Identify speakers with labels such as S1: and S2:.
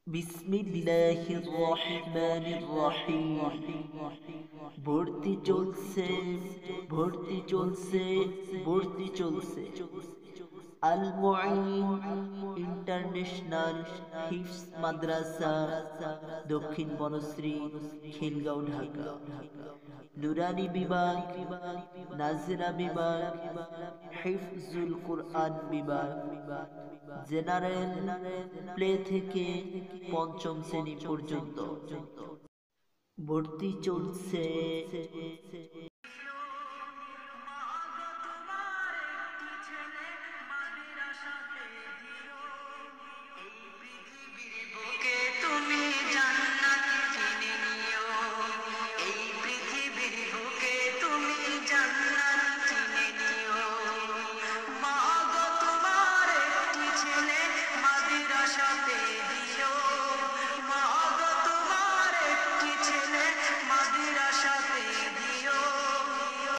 S1: বিসমিল্লাহির রহমানির রহিম। ভর্তি চলছে, ভর্তি চলছে, ভর্তি চলছে। আল মুঈন ইন্টারন্যাশনাল হিফজ মাদ্রাসা, দক্ষিণ বনশ্রী, খিলগাঁও, ঢাকা। নুরানি বিভাগ, নাজরা বিভাগ, হিফজুল কুরআন বিভাগ, জেনারেল প্লে থেকে পঞ্চম শ্রেণী পর্যন্ত ভর্তি চলছে।